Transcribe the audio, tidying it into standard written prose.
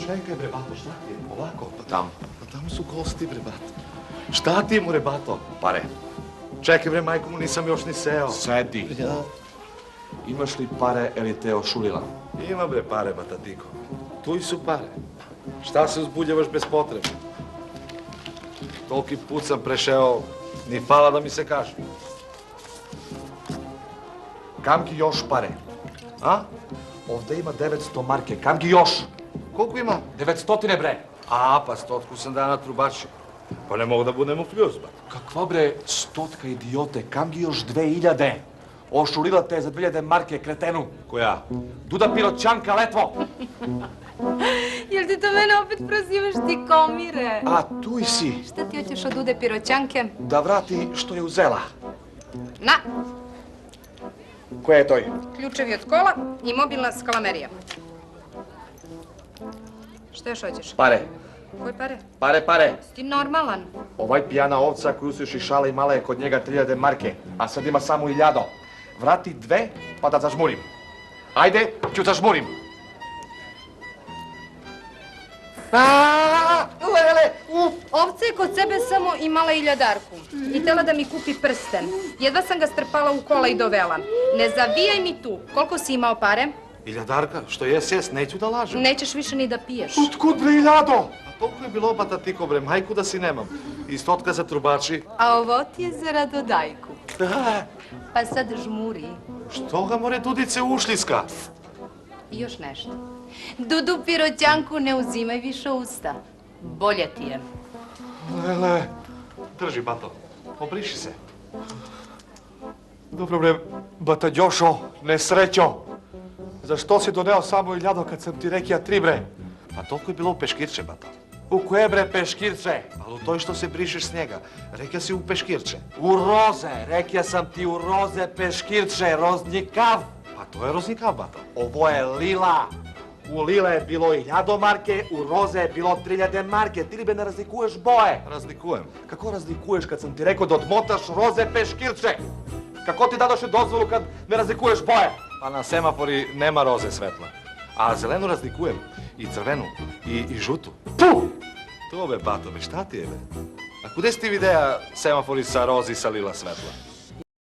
Čekaj bre, bato, šta ti je? Ovako, pa tamo. Pa tamo su gosti bre, bato. Šta ti je more, bato? Pare. Čekaj bre, majko mu, nisam još ni seo. Sedi. Ja. Imaš li pare ili te ošulila? Ima bre pare, batatiko. Tu su pare. Šta se uzbuljavaš bez potrebe? Toliki put sam prešao, ni fala da mi se kaže. Kam gi još pare? A? Ovdje ima 900 marke, kam gi još? Koliko ima? 900 bre. A, pa 100 sam dana trubači. Pa ne mogu da budem u fljuz, ba. Kakva bre, 100 idiote, kam gi još 2000? Ošulila te za 2000 marke, kretenu. Koja? Duda Piroćanka, letvo! Jel ti to mene opet prozivaš ti komire? A tu i si. Šta ti hoćeš od Dude Piroćanke? Da vrati što je uzela. Na, Koje je toj? ključevi od kola i mobilna skalamerija. Šta još hoćeš? Pare. Koje pare? Pare. Si ti normalan? Ovaj pijana ovca koju su šišala imala je kod njega 3000 marke, a sad ima samo 1000. Vrati 2 pa da zažmurim. Ajde, ću zažmurim. Lele, Ovca je kod sebe samo imala 1000 i tela da mi kupi prsten. Jedva sam ga strpala u kola i dovela. Ne zavijaj mi tu. Koliko si imao pare? 1000, što jes, neću da lažem. Nećeš više ni da piješ. Otkud bre 1000? A toliko je bilo batatiko, bre, majku da si nemam. I 100 za trubači. A ovo ti je za radodajku. Pa sad žmuri. Što ga more Dudice ušliska? I još nešto. Dudu Piroćanku ne uzimaj više u usta. Bolje ti je. Lele, drži, bato, obriši se. Dobro bre, batađošo, nesrećo. Zašto si doneo samo 1000 kad sam ti rekija 3 bre? Pa toliko je bilo u peškirče, bato. U koje bre peškirce? Ali u toj što se brišeš s njega, rekja si u peškirče. U roze, rekija sam ti u roze peškirče, roznikav. Pa to je roznikav, bato. Ovo je lila. U lila je bilo 1000 marke, u roze je bilo 3000 marke. Ti li be ne razlikuješ boje? Razlikujem. Kako razlikuješ kad sam ti rekao da odmotaš roze peškirče? Kako ti dadoše dozvolu kad ne razlikuješ boje? Pa na semafori nema roze svetla. A zelenu razlikujem. I crvenu. I žutu. Puh! To be, bato, be, šta ti je, be? A kude si ti videa semafori sa rozi i sa lila svetla?